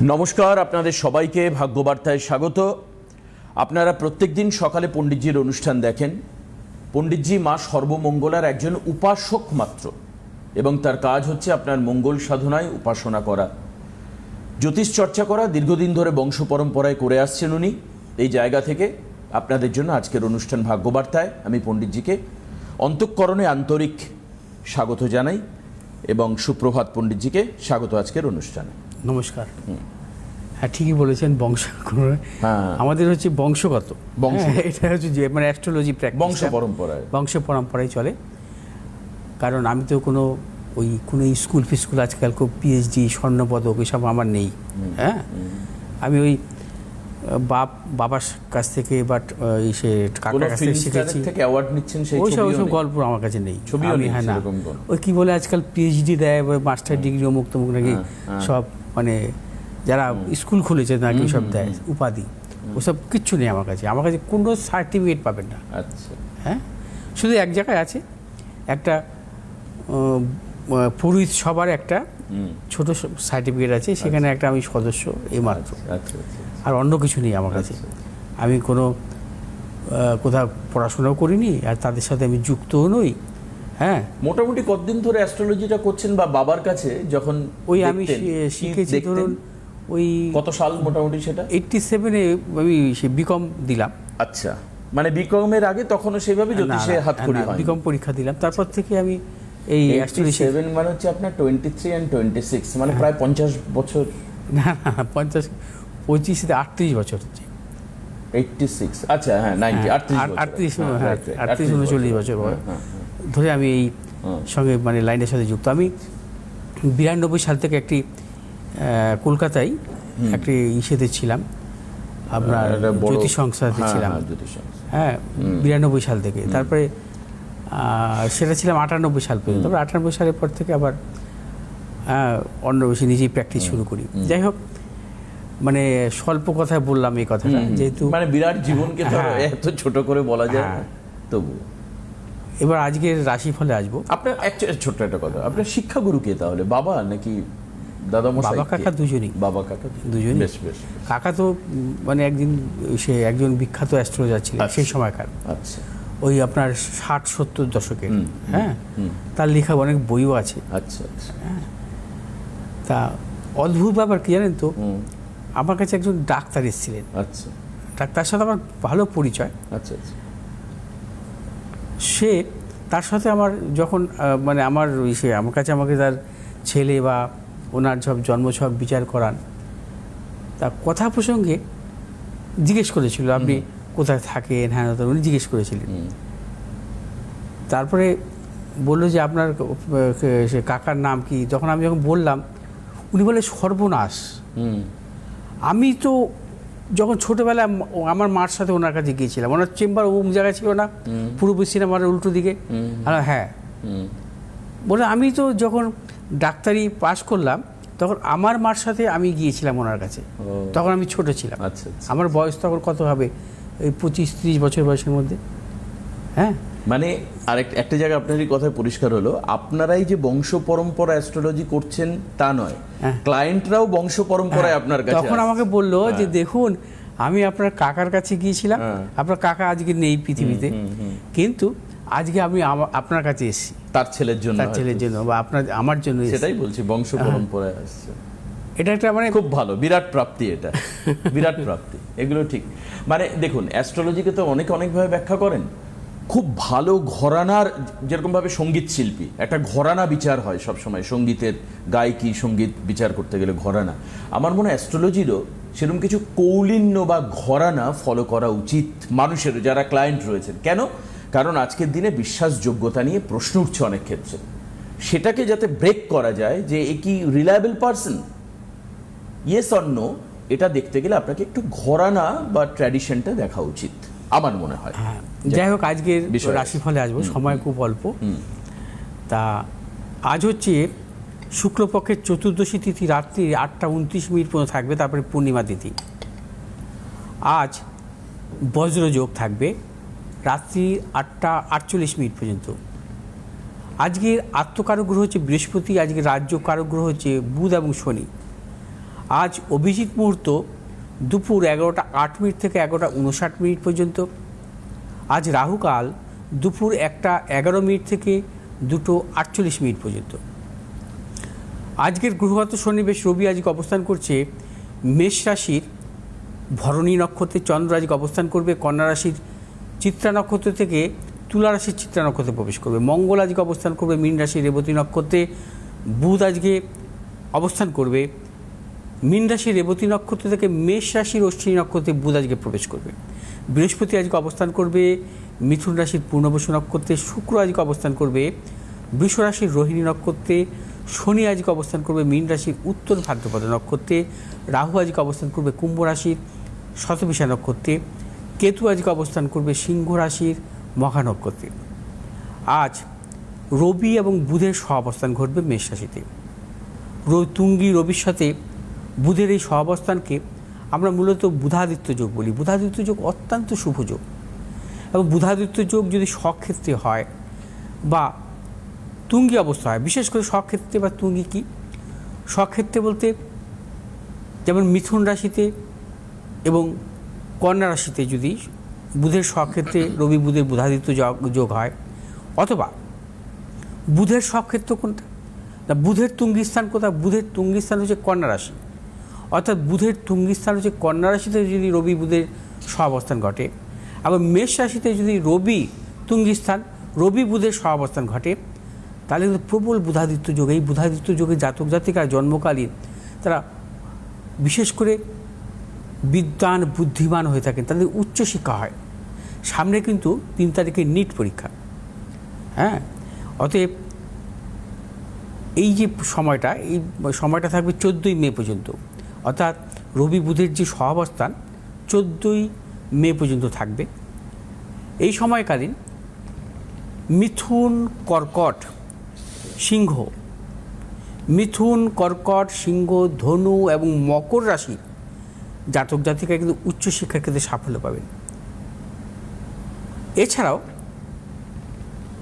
নমস্কার, আপনাদের সবাইকে ভাগ্যবার্তায় স্বাগত। আপনারা প্রত্যেকদিন সকালে পণ্ডিতজির অনুষ্ঠান দেখেন। পণ্ডিতজি মা সর্বমঙ্গলার একজন উপাসক মাত্র, এবং তার কাজ হচ্ছে আপনার মঙ্গল সাধনায় উপাসনা করা, জ্যোতিষ চর্চা করা। দীর্ঘদিন ধরে বংশ পরম্পরায় করে আসছেন উনি। এই জায়গা থেকে আপনাদের জন্য আজকের অনুষ্ঠান ভাগ্যবার্তায় আমি পণ্ডিতজিকে অন্তঃকরণে আন্তরিক স্বাগত জানাই, এবং সুপ্রভাত পণ্ডিতজিকে স্বাগত আজকের অনুষ্ঠানে। নমস্কার। হ্যাঁ, ঠিকই বলেছেন। আমাদের হচ্ছে বংশগত, এটা হচ্ছে যে মানে অ্যাস্ট্রোলজি প্র্যাকটিস বংশ পরম্পরায় চলে। কারণ আমি তো কোনো স্কুল আজকাল খুব পিএইচডি স্বর্ণপদক এসব আমার নেই। হ্যাঁ, আমি ওই বাবার কাছ থেকে বাট সে কাকার কাছ থেকে শিখেছি। ওইসব গল্প আমার কাছে নেই। হ্যাঁ না, ওই কি বলে আজকাল পিএইচডি দেয়, মাস্টার ডিগ্রি অমুক তমুক নাকি সব, মানে যারা স্কুল খুলেছে নাকি সব দেয় উপাধি। ওসব কিচ্ছু নেই আমার কাছে। আমার কাছে কোনো সার্টিফিকেট পাবেন না। আচ্ছা। হ্যাঁ, শুধু এক জায়গায় আছে, একটা পুরোহিত সবার একটা ছোট সার্টিফিকেট আছে, সেখানে একটা আমি সদস্য এই মাত্র। আর অন্য কিছু নেই আমার কাছে। আমি কোনো কোথাও পড়াশোনাও করিনি, আর তাদের সাথে আমি যুক্তও নই। হ্যাঁ, মোটামুটি কতদিন ধরে অ্যাস্ট্রোলজিটা করছেন, বা বাবার কাছে যখন ওই আমি শিখেছি ধরুন ওই কত সাল মোটামুটি? সেটা 87-এ আমি সে বিকম দিলাম। আচ্ছা, মানে বিকমের আগে তখনও সেভাবে জ্যোতিষে হাতখড়ি হয়? বিকম পরীক্ষা দিলাম, তারপর থেকে আমি এই 87 মানে হচ্ছে আপনার 23 and 26, মানে প্রায় 50 বছর। না, 50, 25 থেকে 38 বছর হচ্ছে। 86, আচ্ছা, হ্যাঁ 38 39 বছর ধরে আমি এই সঙ্গে মানে লাইনের সাথে যুক্ত। আমি 92 সাল থেকে একটি কলকাতায় একটি ইসেতে ছিলাম, আপনার জ্যোতিষ সংস্থাতে ছিলাম। হ্যাঁ, 92 সাল থেকে। তারপরে সেটা ছিলাম 98 সাল পর্যন্ত। তারপরে 98 সালের পর থেকে আবার অন্য বেশি নিজেই প্র্যাকটিস শুরু করি। যাই হোক, মানে স্বল্প কথায় বললাম এই কথাটা, যেহেতু মানে বিরাট জীবনকে তো এত ছোট করে বলা যায় না। তবু এবার আজকের রাশিফলে আসবো। আপনার ছোট্ট একটা কথা, আপনার শিক্ষাগুরু কে তাহলে? বাবা নাকি দাদা মশাই? বাবা কাকা দুজনই। বাবা কাকা দুজনই। বেশ বেশ। কাকা তো মানে একজন বিখ্যাত অ্যাস্ট্রোলজার ছিলেন সেই সময়কার। আচ্ছা। ওই আপনার 60-70 দশকের। হ্যাঁ, তার লেখা অনেক বইও আছে। আচ্ছা আচ্ছা। হ্যাঁ, তা অদ্ভুত ব্যাপার কি জানেন তো, আমার কাছে একজন ডাক্তার এসেছিলেন। আচ্ছা। ডাক্তার সাথে আমার ভালো পরিচয়। আচ্ছা আচ্ছা। তার সাথে আমার যখন মানে আমার কাছে আমাকে তার ছেলে বা ওনার সব জন্মছক বিচার করান, তা কথা প্রসঙ্গে জিজ্ঞেস করেছিল আপনি কোথায় থাকেন। হ্যাঁ, উনি জিজ্ঞেস করেছিলেন। তারপরে বললো যে আপনার সে কাকার নাম কি। যখন আমি বললাম, উনি বলে সর্বনাশ। আমি তো যখন ছোটোবেলায় আমার মার সাথে ওনার কাছে গিয়েছিলাম, ওনার চেম্বার ওম জায়গায় ছিল না, পূর্ব সিনেমার উল্টো দিকে। হ্যাঁ, বলে আমি তো যখন ডাক্তারি পাশ করলাম তখন আমার মার সাথে আমি গিয়েছিলাম ওনার কাছে। তখন আমি ছোট ছিলাম। আমার বয়স তখন কত হবে, এই 25-30 বছর বয়সের মধ্যে। হ্যাঁ, মানে একটা জায়গা আপনার এই কথায় পরিষ্কার হলো, আপনারাই যে বংশ পরম্পরা অ্যাস্ট্রোলজি করছেন তা নয়, ক্লায়েন্টরাও বংশ পরম্পরায় আপনার কাছে। তখন আমাকে বললো যে দেখুন, আমি আপনার কাকার কাছে গিয়েছিলাম, আপনার কাকা আজকে নেই পৃথিবীতে, কিন্তু আজকে আমি আপনার কাছে এসেছি তার ছেলের জন্য বা আমার জন্য। সেটাই বলছি, বংশ পরম্পরায় আসছে। এটা একটা মানে খুব ভালো, বিরাট প্রাপ্তি। এটা বিরাট প্রাপ্তি। এগুলো ঠিক। মানে দেখুন, অ্যাস্ট্রোলজিকে তো অনেকভাবে ব্যাখ্যা করেন। খুব ভালো ঘরানার, যেরকমভাবে সঙ্গীত শিল্পী, একটা ঘরানা বিচার হয় সবসময়। সঙ্গীতের গায়কি, সঙ্গীত বিচার করতে গেলে ঘরানা। আমার মনে হয় অ্যাস্ট্রোলজিরও সেরকম কিছু কৌলিন্য বা ঘরানা ফলো করা উচিত মানুষের, যারা ক্লায়েন্ট রয়েছেন। কেন? কারণ আজকের দিনে বিশ্বাসযোগ্যতা নিয়ে প্রশ্ন উঠছে অনেক ক্ষেত্রে। সেটাকে যাতে ব্রেক করা যায়, যে এ কি reliable person, yes or no, এটা দেখতে গেলে আপনাকে একটু ঘরানা বা ট্র্যাডিশনটা দেখা উচিত আমার মনে হয়। যাই হোক, আজকের রাশিফলে আসবো, সময় খুব অল্প। তা আজ হচ্ছে শুক্লপক্ষের চতুর্দশী তিথি, রাত্রি 8:29 পর্যন্ত থাকবে, তারপরে পূর্ণিমা তিথি। আজ বজ্রযোগ থাকবে রাত্রি 8:48 পর্যন্ত। আজকের আত্মকারক গ্রহ হচ্ছে বৃহস্পতি, আজকের রাজ্য কারক গ্রহ হচ্ছে বুধ এবং শনি। আজ অভিজিৎ মুহূর্ত দুপুর 11টা 8 মিনিট থেকে 11টা 59 মিনিট পর্যন্ত। আজ রাহুকাল দুপুর 1টা 11 মিনিট থেকে 2টো 48 মিনিট পর্যন্ত। আজকের গ্রহগত সন্নিবেশ রবি আজকে অবস্থান করছে মেষ রাশির ভরণী নক্ষত্রে, চন্দ্র আজকে অবস্থান করবে কন্যা রাশির চিত্রা নক্ষত্র থেকে তুলা রাশির চিত্রা নক্ষত্রে প্রবেশ করবে। মঙ্গল আজকে অবস্থান করবে মীন রাশির রেবতী নক্ষত্রে। বুধ আজকে অবস্থান করবে মীন রাশির রেবতী নক্ষত্র থেকে মেষ রাশির অশ্বিনী নক্ষত্রে বুধ আজকে প্রবেশ করবে। বৃহস্পতি আজকে অবস্থান করবে মিথুন রাশির পূর্ণবসু নক্ষত্রে। শুক্র আজকে অবস্থান করবে বৃষ রাশির রোহিণী নক্ষত্রে। শনি আজকে অবস্থান করবে মীন রাশির উত্তর ভাদ্রপদ নক্ষত্রে। রাহু আজকে অবস্থান করবে কুম্ভ রাশির শতবিশা নক্ষত্রে। কেতু আজকে অবস্থান করবে সিংহ রাশির মঘা নক্ষত্রে। আজ রবি এবং বুধের সহাবস্থান ঘটবে মেষ রাশিতে। তুঙ্গী রবির সাথে বুধের এই সহাবস্থানকে আমরা মূলত বুধাদিত্য যোগ বলি। বুধাদিত্য যোগ অত্যন্ত শুভ যোগ, এবং বুধাদিত্য যোগ যদি স্বক্ষেত্রে হয় বা তুঙ্গী অবস্থা হয়, বিশেষ করে স্বক্ষেত্রে বা তুঙ্গী কি স্বক্ষেত্রে বলতে যেমন মিথুন রাশিতে এবং কন্যা রাশিতে যদি বুধের স্বক্ষেত্রে রবি বুধের বুধাদিত্য যোগ হয়, অথবা বুধের স্বক্ষেত্র কোনটা না, বুধের তুঙ্গী স্থান কোথায়? বুধের তুঙ্গী স্থান হচ্ছে কন্যা রাশি, অর্থাৎ বুধের তুঙ্গী স্থান হচ্ছে কন্যা রাশিতে যদি রবি বুধের সহাবস্থান ঘটে। আবার মেষ রাশিতে যদি রবি তুঙ্গী স্থান রবি বুধের সহাবস্থান ঘটে, তাহলে কিন্তু প্রবল বুধাদিত্য যোগ। এই বুধাদিত্য যোগে জাতক জাতিকারা জন্মকালীন তারা বিশেষ করে বিদ্বান বুদ্ধিমান হয়ে থাকেন, তাদের উচ্চশিক্ষা হয়। সামনে কিন্তু 3 তারিখে নিট পরীক্ষা। হ্যাঁ, অতএব এই যে সময়টা থাকবে 14ই মে পর্যন্ত, অর্থাৎ রবি বুধের যে সহাবস্থান 14ই মে পর্যন্ত থাকবে। এই সময়কালীন মিথুন কর্কট সিংহ, মিথুন কর্কট সিংহ ধনু এবং মকর রাশি জাতক জাতিকা কিন্তু উচ্চশিক্ষার ক্ষেত্রে সাফল্য পাবেন। এছাড়াও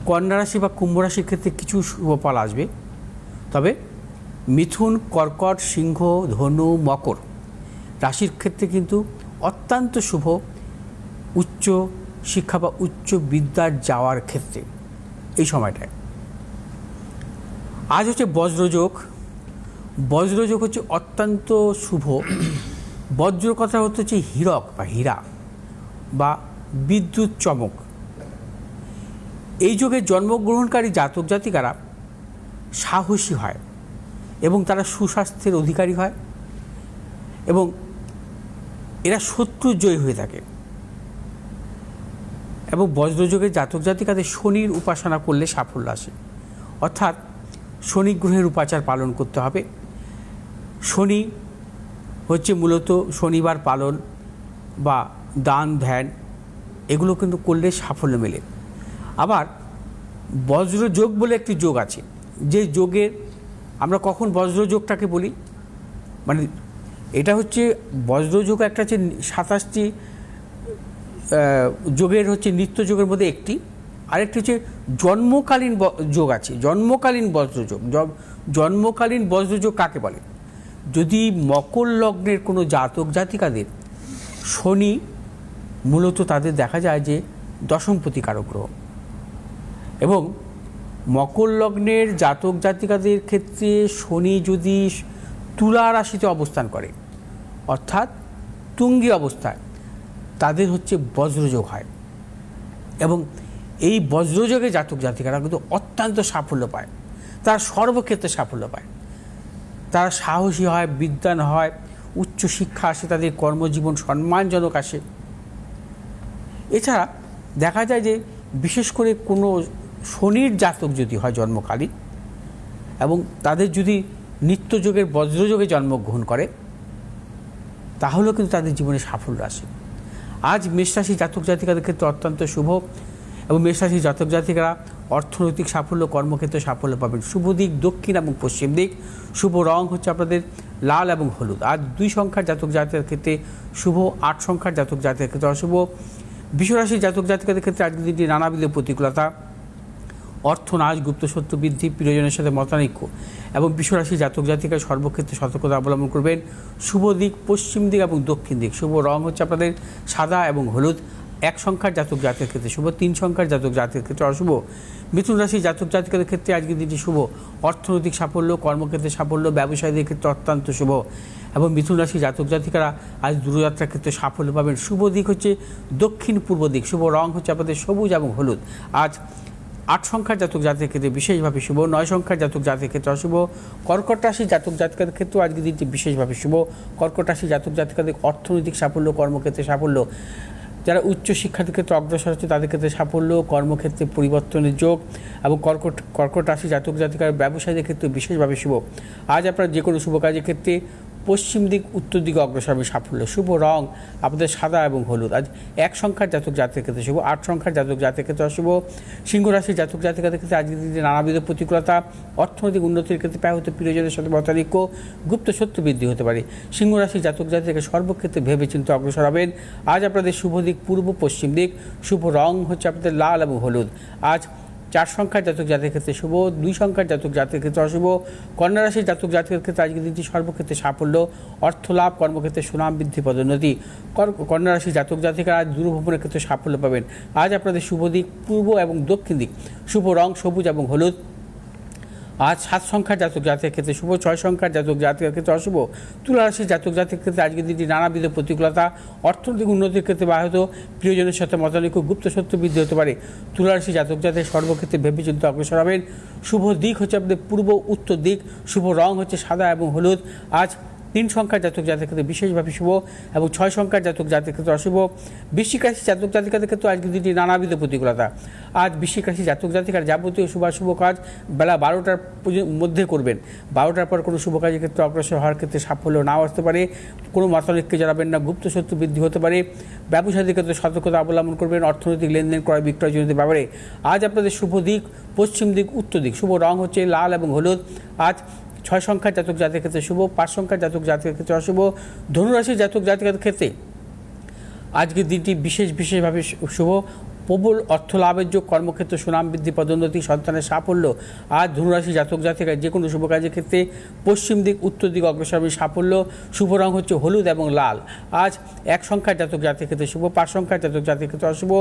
কন্যা রাশি বা কুম্ভ রাশির ক্ষেত্রে কিছু শুভফল আসবে, তবে মিথুন কর্কট সিংহ ধনু মকর রাশির ক্ষেত্রে কিন্তু অত্যন্ত শুভ উচ্চ শিক্ষা বা উচ্চ বিদ্যার যাওয়ার ক্ষেত্রে এই সময়টায়। আজ হচ্ছে বজ্রযোগ। বজ্রযোগ হচ্ছে অত্যন্ত শুভ। বজ্র কথা হচ্ছে হীরক বা হীরা বা বিদ্যুৎ চমক। এই যোগে জন্মগ্রহণকারী জাতক জাতিকারা সাহসী হয় এবং তারা সুস্বাস্থ্যের অধিকারী হয়, এবং এরা শত্রু জয়ী হয়ে থাকে। এবং বজ্রযোগের জাতক জাতিকাদের শনির উপাসনা করলে সাফল্য আসে, অর্থাৎ শনি গ্রহের উপাচার পালন করতে হবে। শনি হচ্ছে মূলত শনিবার পালন বা দান ধ্যান, এগুলো কিন্তু করলে সাফল্য মেলে। আবার বজ্রযোগ বলে একটি যোগ আছে, যে যোগের আমরা কখন বজ্রযোগটাকে বলি, মানে এটা হচ্ছে বজ্রযোগ একটা হচ্ছে 27টি যোগের হচ্ছে নিত্য যোগের মধ্যে একটি, আরেকটি হচ্ছে জন্মকালীন যোগ আছে, জন্মকালীন বজ্রযোগ। জন্মকালীন বজ্রযোগ কাকে বলে? যদি মকর লগ্নের কোনো জাতক জাতিকাদের শনি মূলত তাদের দেখা যায় যে দশমপতি কারক গ্রহ, এবং মকর লগ্নের জাতক জাতিকাদের ক্ষেত্রে শনি যদি তুলা রাশিতে অবস্থান করে, অর্থাৎ তুঙ্গী অবস্থায়, তাদের হচ্ছে বজ্রযোগ হয়। এবং এই বজ্রযোগে জাতক জাতিকারা কিন্তু অত্যন্ত সাফল্য পায়, তারা সর্বক্ষেত্রে সাফল্য পায়। তারা সাহসী হয়, বিদ্বান হয়, উচ্চশিক্ষা আসে, তাদের কর্মজীবন সম্মানজনক আসে। এছাড়া দেখা যায় যে বিশেষ করে কোনো শনির জাতক যদি হয় জন্মকালীন, এবং তাদের যদি নিত্যযোগের বজ্রযোগে জন্মগ্রহণ করে, তাহলেও কিন্তু তাদের জীবনে সাফল্য আসে। আজ মেষরাশি জাতক জাতিকাদের ক্ষেত্রে অত্যন্ত শুভ, এবং মেষরাশি জাতক জাতিকারা অর্থনৈতিক সাফল্য, কর্মক্ষেত্রে সাফল্য পাবেন। শুভ দিক দক্ষিণ এবং পশ্চিম দিক। শুভ রং হচ্ছে আপনাদের লাল এবং হলুদ। আজ 2 সংখ্যার জাতক জাতিকাদের ক্ষেত্রে শুভ, 8 সংখ্যার জাতক জাতিকাদের ক্ষেত্রে অশুভ। বৃষ রাশির জাতক জাতিকাদের ক্ষেত্রে আজকের দিনটি নানাবিধ প্রতিকূলতা, অর্থনাশ, গুপ্তশত্রু বৃদ্ধি, প্রিয়জনের সাথে মতানৈক্য এবং বিশ্বরাশি জাতক জাতিকার সর্বক্ষেত্রে সতর্কতা অবলম্বন করবেন। শুভ দিক পশ্চিম দিক এবং দক্ষিণ দিক। শুভ রং হচ্ছে আপনাদের সাদা এবং হলুদ। 1 সংখ্যার জাতক জাতিকের ক্ষেত্রে শুভ, 3 সংখ্যার জাতক জাতিকের ক্ষেত্রে অশুভ। মিথুন রাশি জাতক জাতিকাদের ক্ষেত্রে আজকের দিনটি শুভ। অর্থনৈতিক সাফল্য, কর্মক্ষেত্রে সাফল্য, ব্যবসায়ীদের ক্ষেত্রে অত্যন্ত শুভ। এবং মিথুন রাশি জাতক জাতিকারা আজ দূরযাত্রার ক্ষেত্রে সাফল্য পাবেন। শুভ দিক হচ্ছে দক্ষিণ পূর্ব দিক। শুভ রং হচ্ছে আপনাদের সবুজ এবং হলুদ। আজ 8 সংখ্যার জাতক জাতিকের ক্ষেত্রে বিশেষভাবে শুভ, 9 সংখ্যার জাতক জাতিকের ক্ষেত্রে অশুভ। কর্কট রাশি জাতক জাতিকাদের ক্ষেত্রেও আজকের দিনটি বিশেষভাবে শুভ। কর্কট রাশি জাতক জাতিকাদের অর্থনৈতিক সাফল্য, কর্মক্ষেত্রে সাফল্য। যারা উচ্চ শিক্ষার ক্ষেত্রে অগ্রসর হচ্ছে তাদের ক্ষেত্রে সাফল্য, কর্মক্ষেত্রে পরিবর্তনের যোগ এবং কর্কট রাশি জাতক জাতিকার ব্যবসায়ীদের ক্ষেত্রে বিশেষভাবে শুভ। আজ আপনারা যে কোনো শুভ কাজের ক্ষেত্রে পশ্চিম দিক উত্তর দিকে অগ্রসর হবে সাফল্য। শুভ রং আপনাদের সাদা এবং হলুদ। আজ 1 সংখ্যার জাতক জাতিকের ক্ষেত্রে শুভ, 8 সংখ্যার জাতক জাতিকের ক্ষেত্রে অশুভ। সিংহ রাশির জাতক জাতিকাদের ক্ষেত্রে আজকের দিনে নানাবিধ প্রতিকূলতা, অর্থনৈতিক উন্নতির ক্ষেত্রে প্রায় হতে প্রিয়জনের সাথে মতানৈক্য, গুপ্ত শত্রু বৃদ্ধি হতে পারে। সিংহ রাশির জাতক জাতিকে সর্বক্ষেত্রে ভেবে চিন্তে অগ্রসর হবেন। আজ আপনাদের শুভ দিক পূর্ব পশ্চিম দিক। শুভ রং হচ্ছে আপনাদের লাল এবং হলুদ। আজ 4 সংখ্যার জাতক জাতিকের ক্ষেত্রে শুভ, 2 সংখ্যার জাতক জাতিকের ক্ষেত্রে অশুভ। কন্যা রাশির জাতক জাতিকের ক্ষেত্রে আজকের দিনটি সর্বক্ষেত্রে সাফল্য, অর্থ লাভ, কর্মক্ষেত্রে সুনাম বৃদ্ধি, পদোন্নতি। কন্যা রাশির জাতক জাতিকারা আজ দূরভ্রমণের ক্ষেত্রে সাফল্য পাবেন। আজ আপনাদের শুভ দিক পূর্ব এবং দক্ষিণ দিক। শুভ রং সবুজ এবং হলুদ। আজ 7 সংখ্যার জাতক জাতিকের ক্ষেত্রে শুভ, 6 সংখ্যার জাতক জাতিকের ক্ষেত্রে অশুভ। তুলা রাশির জাতক জাতিকের ক্ষেত্রে আজকের দিনটি নানাবিধ প্রতিকূলতা, অর্থনৈতিক উন্নতির ক্ষেত্রে ব্যাহত, প্রিয়জনের সাথে মতানৈক্য, গুপ্ত শত্রু বৃদ্ধি হতে পারে। তুলা রাশির জাতক জাতিক সর্বক্ষেত্রে ভেবে চিন্তে অগ্রসর হবেন। শুভ দিক হচ্ছে আপনাদের পূর্ব উত্তর দিক। শুভ রং হচ্ছে সাদা এবং হলুদ। আজ 3 সংখ্যার জাতক জাতিকের ক্ষেত্রে বিশেষভাবে শুভ এবং 6 সংখ্যার জাতক জাতিকের ক্ষেত্রে অশুভ। বৃশ্চিক রাশি জাতক জাতিকাদের ক্ষেত্রে আজকের দিনটি নানাবিধ প্রতিকূলতা। আজ বৃশ্চিক রাশি জাতক জাতিকার যাবতীয় শুভ কাজ বেলা 12টার মধ্যে করবেন। 12টার পর কোনো শুভ কাজের ক্ষেত্রে অগ্রসর হওয়ার ক্ষেত্রে সাফল্য নাও আসতে পারে। কোনো মতানৈক্যে জড়াবেন না, গুপ্ত শত্রু বৃদ্ধি হতে পারে। ব্যবসায়ীদের ক্ষেত্রে সতর্কতা অবলম্বন করবেন। অর্থনৈতিক লেনদেন, ক্রয় বিক্রয় জনিত ব্যাপারে আজ আপনাদের শুভ দিক পশ্চিম দিক উত্তর দিক। শুভ রং হচ্ছে লাল এবং হলুদ। আজ 6 সংখ্যার জাতক জাতিকের ক্ষেত্রে শুভ, 5 সংখ্যার জাতক জাতিকের ক্ষেত্রে অশুভ। ধনুরাশির জাতক জাতিকাদের ক্ষেত্রে আজকের দিনটি বিশেষভাবে শুভ। প্রবল অর্থ লাভের যোগ, কর্মক্ষেত্রে সুনাম বৃদ্ধি, পদোন্নতি, সন্তানের সাফল্য। আজ ধনুরাশি জাতক জাতিকা যে কোনো শুভ কাজের ক্ষেত্রে পশ্চিম দিক উত্তর দিক অগ্রসর হবে সাফল্য। শুভ রং হচ্ছে হলুদ এবং লাল। আজ 1 সংখ্যার জাতক জাতিকের ক্ষেত্রে শুভ, 5 সংখ্যার জাতক জাতিকের ক্ষেত্রে অশুভ।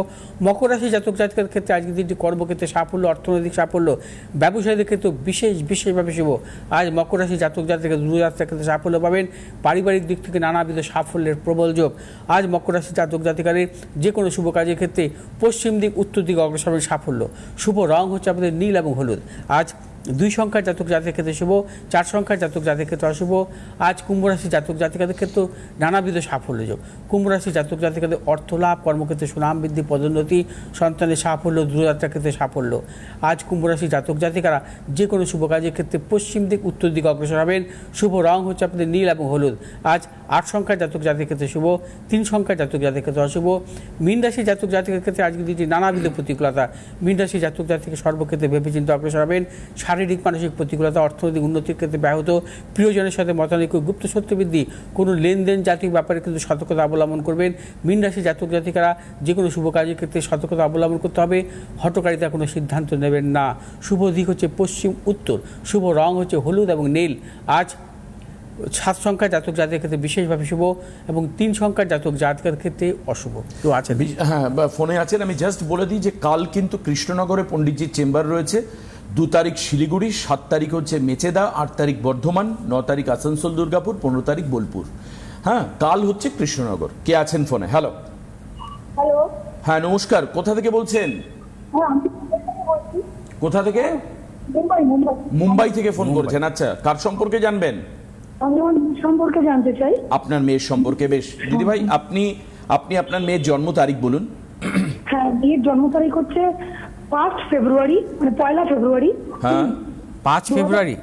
মকর রাশি জাতক জাতিকের ক্ষেত্রে আজকের দিনটি কর্মক্ষেত্রে সাফল্য, অর্থনৈতিক সাফল্য, ব্যবসায়ীদের ক্ষেত্রে বিশেষভাবে শুভ। আজ মকর রাশি জাতক জাতিকে দূরযাত্রার ক্ষেত্রে সাফল্য পাবেন। পারিবারিক দিক থেকে নানাবিধ সাফল্যের প্রবল যোগ। আজ মকর রাশি জাতক জাতিকারের যে কোনো শুভ কাজের ক্ষেত্রে পশ্চিম দিক উত্তর দিক অগ্রসর হবে সাফল্য। শুভ রং হচ্ছে আপনাদের নীল এবং হলুদ। আজ 2 সংখ্যার জাতক জাতিকের ক্ষেত্রে শুভ, 4 সংখ্যার জাতক জাতিকের ক্ষেত্রে অশুভ। আজ কুম্ভ রাশি জাতক জাতিকাদের ক্ষেত্রে নানাবিধ সাফল্য যোগ। কুম্ভ রাশি জাতক জাতিকাদের অর্থ লাভ, কর্মক্ষেত্রে সুনাম বৃদ্ধি, পদোন্নতি, সন্তানের সাফল্য, দূরযাত্রার ক্ষেত্রে সাফল্য। আজ কুম্ভ রাশি জাতক জাতিকারা যে কোনো শুভ কাজের ক্ষেত্রে পশ্চিম দিক উত্তর দিক অগ্রসর হবেন। শুভ রং হচ্ছে আপনাদের নীল এবং হলুদ। আজ 8 সংখ্যার জাতক জাতিকের ক্ষেত্রে শুভ, 3 সংখ্যার জাতক জাতিকের ক্ষেত্রে অশুভ। মীন রাশি জাতক জাতিকের ক্ষেত্রে আজকের দিনটি নানাবিধ প্রতিকূলতা। মীন রাশি জাতক জাতিকে সর্বক্ষেত্রে ভেবে চিন্তে অগ্রসর হবেন। শারীরিক মানসিক প্রতিকূলতা, অর্থনৈতিক উন্নতির ক্ষেত্রে ব্যাহত, প্রিয়জনের সাথে মতানৈক্য, গুপ্ত শত্রু বৃদ্ধি, কোনো লেনদেন জাতীয় ব্যাপারে কিন্তু সতর্কতা অবলম্বন করবেন। মীন রাশি জাতক জাতিকারা যে কোনো শুভ কাজের ক্ষেত্রে সতর্কতা অবলম্বন করতে হবে। হঠকারিতা কোনো সিদ্ধান্ত নেবেন না। শুভ দিক হচ্ছে পশ্চিম উত্তর। শুভ রং হচ্ছে হলুদ এবং নীল। আজ 7 সংখ্যার জাতক জাতিকের ক্ষেত্রে বিশেষভাবে শুভ এবং 3 সংখ্যার জাতক জাতিকের ক্ষেত্রে অশুভ। কেউ আছেন? হ্যাঁ, ফোনে আছেন। আমি জাস্ট বলে দিই যে কাল কিন্তু কৃষ্ণনগরে পণ্ডিতজির চেম্বার রয়েছে। 2 তারিখ শিলিগুড়ি, 7 তারিখ হচ্ছে মেচেদা, 8 তারিখ বর্ধমান, 9 তারিখ আসানসোল দুর্গাপুর, 15 তারিখ বোলপুর। হ্যাঁ, কাল হচ্ছে কৃষ্ণনগর। কে আছেন ফোনে? হ্যালো। হ্যালো। হ্যাঁ, নমস্কার। কোথা থেকে বলছেন? কোথা থেকে? মুম্বাই থেকে ফোন করেছেন। আচ্ছা, কার সম্পর্কে জানবেন? আমি আমার সম্পর্কে জানতে চাই। আপনার মেয়ের সম্পর্কে। বেশ, দিদি ভাই, আপনি আপনার মেয়ের জন্ম তারিখ বলুন। হ্যাঁ, মেয়ের জন্ম তারিখ হচ্ছে 1 ফেব্রুয়ারি, মানে 1 ফেব্রুয়ারি। হ্যাঁ, 5 ফেব্রুয়ারি।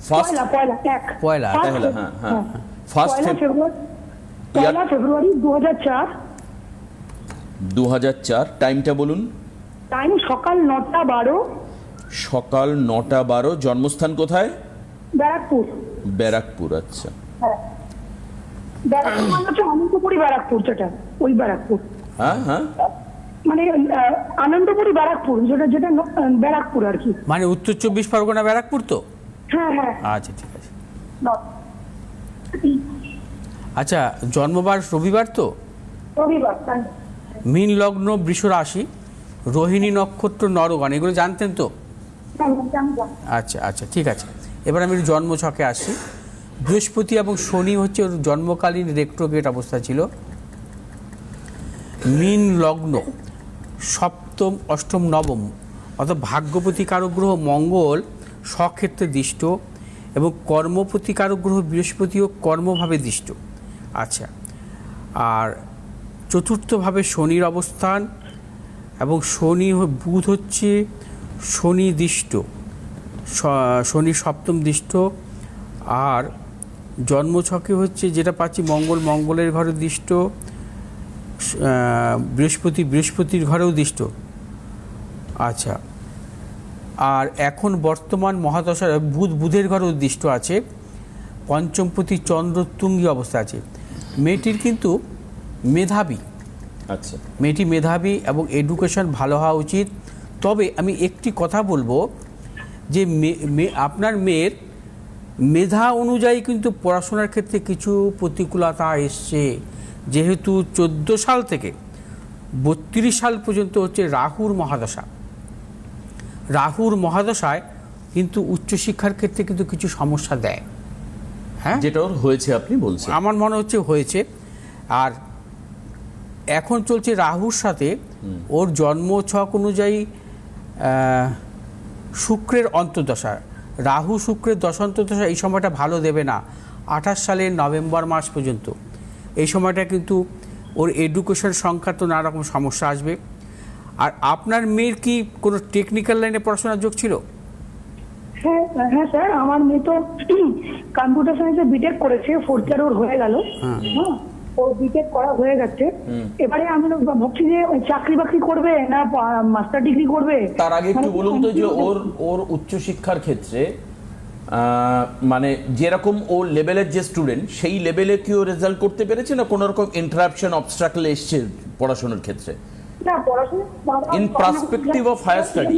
ফার্স্ট পয়লা। হ্যাঁ হ্যাঁ, ফার্স্ট ফেব্রুয়ারি, 1 ফেব্রুয়ারি 2004। 2004। টাইমটা বলুন। টাইম সকাল 9টা 12। সকাল 9টা 12। জন্মস্থান কোথায়? ব্যারাকপুর। ব্যারাকপুর। আচ্ছা, হ্যাঁ, ব্যারাকপুর মানে হচ্ছে অনন্তপুরি ব্যারাকপুর, যেটা ওই ব্যারাকপুর। হ্যাঁ হ্যাঁ, মানে আনন্দপুরি ব্যারাকপুর, যেটা যেটা ব্যারাকপুর আর কি। মানে উত্তর 24 পরগনা ব্যারাকপুর তো? হ্যাঁ হ্যাঁ। আচ্ছা ঠিক আছে। নর্থ। আচ্ছা, জন্মবার রবিবার তো? রবিবার, তাই? মীন লগ্ন বৃষ রাশি, রোহিণী নক্ষত্র নরগণ, এগুলো জানতেন তো? আচ্ছা আচ্ছা ঠিক আছে। এবার আমি জন্ম ছকে আসছি। বৃহস্পতি এবং শনি হচ্ছে ওর জন্মকালীন রেট্রোগ্রেড অবস্থা ছিল। মীন লগ্ন, সপ্তম অষ্টম নবম, অর্থাৎ ভাগ্যপতি কারক গ্রহ মঙ্গল স্বক্ষেত্রে দৃষ্ট এবং কর্মপতি কারক গ্রহ বৃহস্পতিও কর্মভাবে দৃষ্ট। আচ্ছা, আর চতুর্থভাবে শনির অবস্থান, এবং বুধ হচ্ছে শনি দৃষ্ট, শনি সপ্তম দৃষ্ট। আর জন্মছকে হচ্ছে যেটা পাচ্ছি মঙ্গলের ঘরে দৃষ্ট, বৃহস্পতির ঘরেও দৃষ্ট। আচ্ছা, আর এখন বর্তমান মহাদশার বুধের ঘরেও দৃষ্ট আছে, পঞ্চমপতি চন্দ্র তুঙ্গী অবস্থা আছে। মেয়েটির কিন্তু মেধাবী, আচ্ছা, মেয়েটি মেধাবী এবং এডুকেশন ভালো হওয়া উচিত। তবে আমি একটি কথা বলবো যে আপনার মেয়ের মেধা অনুযায়ী কিন্তু পড়াশোনার ক্ষেত্রে কিছু প্রতিকূলতা এসছে, যেহেতু 14 সাল থেকে 32 সাল পর্যন্ত হচ্ছে রাহুর মহাদশা। রাহুর মহাদশায় কিন্তু উচ্চশিক্ষার ক্ষেত্রে কিন্তু কিছু সমস্যা দেয়। হ্যাঁ, যেটা ওর হয়েছে আপনি বলছেন? আমার মনে হচ্ছে হয়েছে। আর এখন চলছে রাহুর সাথে ওর জন্ম ছক অনুযায়ী শুক্রের অন্তর্দশা। রাহু শুক্রের দশান্তর্দশা এই সময়টা ভালো দেবে না, 28 সালের নভেম্বর মাস পর্যন্ত। এই সময়টা কিন্তু ওর এডুকেশন সংক্রান্ত নানা রকম সমস্যা আসবে। আর আপনার মেয়ের কি কোনো টেকনিক্যাল লাইনে পড়াশোনার যোগ ছিল? হ্যাঁ হ্যাঁ স্যার, আমার মেয়ে তো কম্পিউটার সায়েন্সে বিটেক করেছে, 4th ইয়ার ওর হয়ে গেল। হ্যাঁ, ও বিটেক করা হয়ে গেছে। এবারে আমি ভাবছি যে চাকরি বাকরি করবে না মাস্টার ডিগ্রি করবে। তার আগে একটু বলুন তো যে ওর উচ্চশিক্ষার ক্ষেত্রে মানে যেরকম ও লেভেলের যে স্টুডেন্ট, সেই লেভেলে কি ও রেজাল্ট করতে পেরেছে না কোনো রকম ইন্টারাপশন অবস্ট্রাকল এসছে পড়াশোনার ক্ষেত্রে? না, পড়াশোনা in perspective of higher study,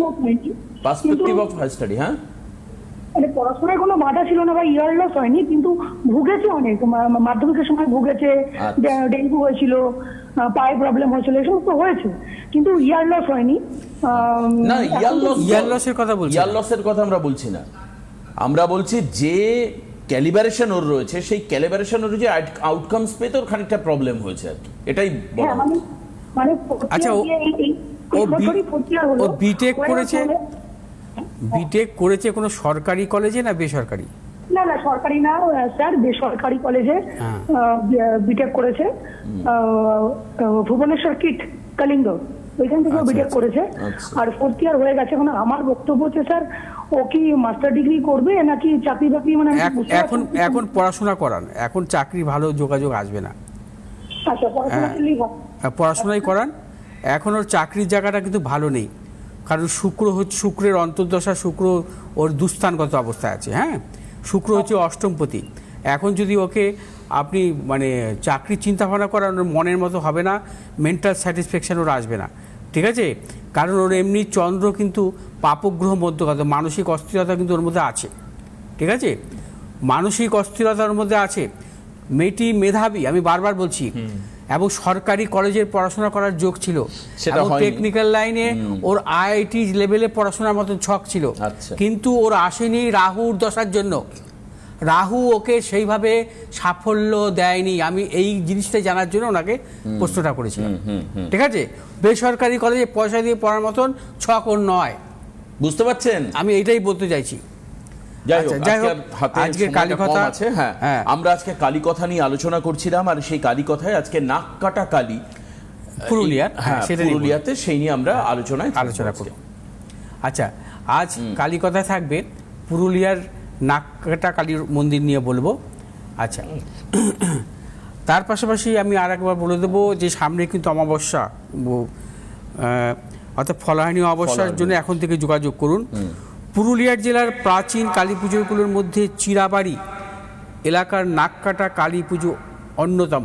perspective of higher study. হ্যাঁ, মানে পড়াশোনায় কোনো বাধা ছিল না বা ইয়ার লস হয়নি, কিন্তু ভুগেছে অনেক। মাধ্যমিকের সময় ভুগেছে, ডেঙ্গু হয়েছিল, পায়ে প্রবলেম হয়েছিল, এই সমস্ত হয়েছে, কিন্তু ইয়ার লস হয়নি। না, ইয়ার লসের কথা বলছি, ইয়ার লসের কথা আমরা বলছি না। আমরা বলছি যে ক্যালিব্রেশন ওর রয়েছে, সেই ক্যালিব্রেশন অনুযায়ী আউটকামস পেতে ওর খানিকটা প্রবলেম হয়েছে আর কি, এটাই বলা। মানে আচ্ছা, ও বিটেক করেছে, বিটেক করেছে কোনো সরকারি কলেজে না বেসরকারি? না না, সরকারি না স্যার, বেসরকারি কলেজে বিটেক করেছে, ভুবনেশ্বর কিট কলিঙ্গ, ওইখান থেকে বিটেক করেছে। আর 4th ইয়ার হয়ে গেছে। এখন আমার বক্তব্য হচ্ছে স্যার, ও কি মাস্টার ডিগ্রি করবে নাকি চাকরি বাকরি? মানে এখন পড়াশোনা করান, এখন চাকরি ভালো যোগাযোগ আসবে না। আচ্ছা, পড়াশোনাই করান। এখন ওর চাকরির জায়গাটা কিন্তু ভালো নেই, কারণ শুক্রের অন্তর্দশা, শুক্র ওর দুস্থানগত অবস্থায় আছে। হ্যাঁ, শুক্র হচ্ছে অষ্টমপতি। এখন যদি ওকে আপনি মানে চাকরির চিন্তা ভাবনা করান, ওর মনের মতো হবে না, মেন্টাল স্যাটিসফ্যাকশন ওর আসবে না, ঠিক আছে? কারণ ওর এমনি চন্দ্র কিন্তু পাপগ্রহ মধ্যগত, মানসিক অস্থিরতা কিন্তু ওর মধ্যে আছে, ঠিক আছে? মানসিক অস্থিরতা ওর মধ্যে আছে। মেয়েটি মেধাবী, আমি বারবার বলছি, এবং সরকারি কলেজের পড়াশোনা করার যোগ ছিল, এবং টেকনিক্যাল লাইনে ওর IIT লেভেলে পড়াশোনার মতন ছক ছিল, কিন্তু ওর আসেনি রাহুর দশার জন্য। রাহু ওকে সেইভাবে সাফল্য দেয়নি। আমি এই জিনিসটা জানার জন্য ওনাকে প্রশ্নটা করেছিলাম, ঠিক আছে? বেসরকারি কলেজে পয়সা দিয়ে পড়ার মতন ছক ওর নয়, বুঝতে পারছেন? আমি এইটাই বলতে চাইছি। যাই হোক, আজকে কালীকথা আছে। হ্যাঁ, আমরা আজকে কালীকথা নিয়ে আলোচনা করছিলাম, আর সেই কালীকথায় আজকে নাক কাটা কালী পুরুলিয়াতে, সেই নিয়ে আমরা আলোচনা করব। আচ্ছা, আজ কালীকথায় থাকবে পুরুলিয়ার নাক কাটা কালীর মন্দির নিয়ে বলবো। আচ্ছা, তার পাশাপাশি আমি আর একবার বলে দেবো যে সামনে কিন্তু অমাবস্যা, অর্থাৎ ফলাহানি অমাবস্যার জন্য এখন থেকে যোগাযোগ করুন। পুরুলিয়ার জেলার প্রাচীন কালী পুজোগুলোর মধ্যে চিরাবাড়ি এলাকার নাককাটা কালী পুজো অন্যতম।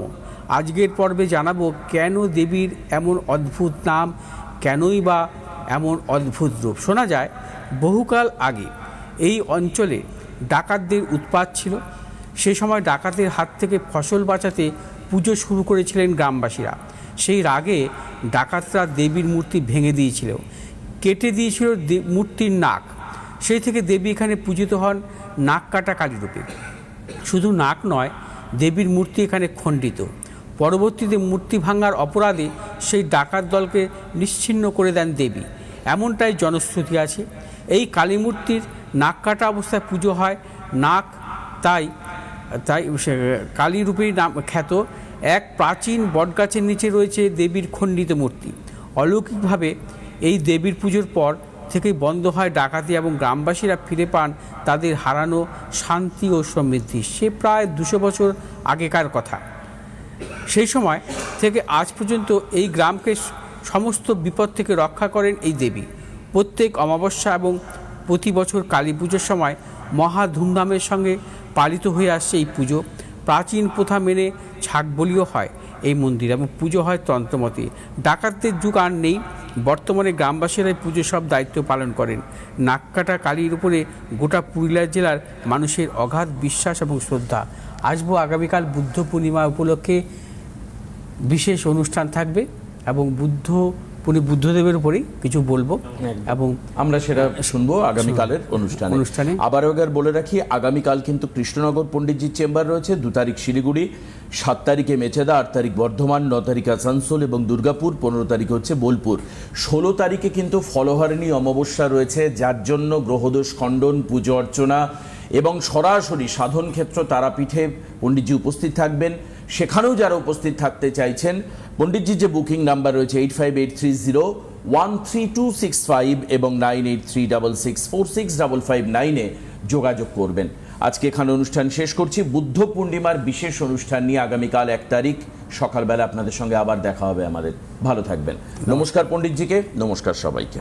আজকের পর্বে জানাবো কেন দেবীর এমন অদ্ভুত নাম, কেনই বা এমন অদ্ভুত রূপ। শোনা যায় বহুকাল আগে এই অঞ্চলে ডাকাতদের উৎপাত ছিল। সেই সময় ডাকাতের হাত থেকে ফসল বাঁচাতে পুজো শুরু করেছিলেন গ্রামবাসীরা। সেই রাগে ডাকাতরা দেবীর মূর্তি ভেঙে দিয়েছিল, কেটে দিয়েছিল মূর্তির নাক। সেই থেকে দেবী এখানে পূজিত হন নাক কাটা কালী রূপে। শুধু নাক নয়, দেবীর মূর্তি এখানে খণ্ডিত। পরবর্তীতে মূর্তি ভাঙার অপরাধে সেই ডাকাত দলকে নিশ্চিহ্ন করে দেন দেবী, এমনটাই জনশ্রুতি আছে। এই কালী মূর্তির নাক কাটা অবস্থায় পুজো হয়। নাক তাই কালী রূপেই নাম খ্যাত। এক প্রাচীন বটগাছের নিচে রয়েছে দেবীর খণ্ডিত মূর্তি। অলৌকিকভাবে এই দেবীর পুজোর পর থেকেই বন্ধ হয় ডাকাতি এবং গ্রামবাসীরা ফিরে পান তাদের হারানো শান্তি ও সমৃদ্ধি। সে প্রায় 200 বছর আগেকার কথা। সেই সময় থেকে আজ পর্যন্ত এই গ্রামকে সমস্ত বিপদ থেকে রক্ষা করেন এই দেবী। প্রত্যেক অমাবস্যা এবং প্রতি বছর কালী পুজোর সময় মহা ধুমধামের সঙ্গে পালিত হয়ে আসছে এই পুজো। প্রাচীন প্রথা মেনে ছাগ বলিও হয় এই মন্দির এবং পুজো হয় তন্ত্রমতে। ডাকাতদের যুগ আর নেই। বর্তমানে গ্রামবাসীরাই পুজো সব দায়িত্ব পালন করেন। নাককাটা কালীর উপরে গোটা পুরুলিয়া জেলার মানুষের অগাধ বিশ্বাস এবং শ্রদ্ধা। আসবো আগামীকাল বুদ্ধ পূর্ণিমা উপলক্ষে বিশেষ অনুষ্ঠান থাকবে এবং বুদ্ধদেবের উপরেই কিছু বলবো এবং আমরা সেটা শুনবো আগামীকালের অনুষ্ঠানে। আবার একবার বলে রাখি, আগামীকাল কিন্তু কৃষ্ণনগর পণ্ডিতজির চেম্বার রয়েছে। 2 তারিখ শিলিগুড়ি, 7 তারিখে মেচেদা, 8 তারিখ বর্ধমান, 9 তারিখ আসানসোল এবং দুর্গাপুর, 15 তারিখে হচ্ছে বোলপুর। 16 তারিখে কিন্তু ফলহারিণী অমাবস্যা রয়েছে, যার জন্য গ্রহদোষ খণ্ডন, পুজো অর্চনা এবং সরাসরি সাধন ক্ষেত্র তারাপীঠে পণ্ডিতজি উপস্থিত থাকবেন। সেখানেও যারা উপস্থিত থাকতে চাইছেন, পণ্ডিতজির যে বুকিং নাম্বার রয়েছে 8583013265 এবং 9836646559 যোগাযোগ করবেন। আজকে এখানে অনুষ্ঠান শেষ করছি। বুদ্ধ পূর্ণিমার বিশেষ অনুষ্ঠান নিয়ে আগামীকাল 1 তারিখ সকালবেলা আপনাদের সঙ্গে আবার দেখা হবে আমাদের। ভালো থাকবেন। নমস্কার পণ্ডিতজিকে, নমস্কার সবাইকে।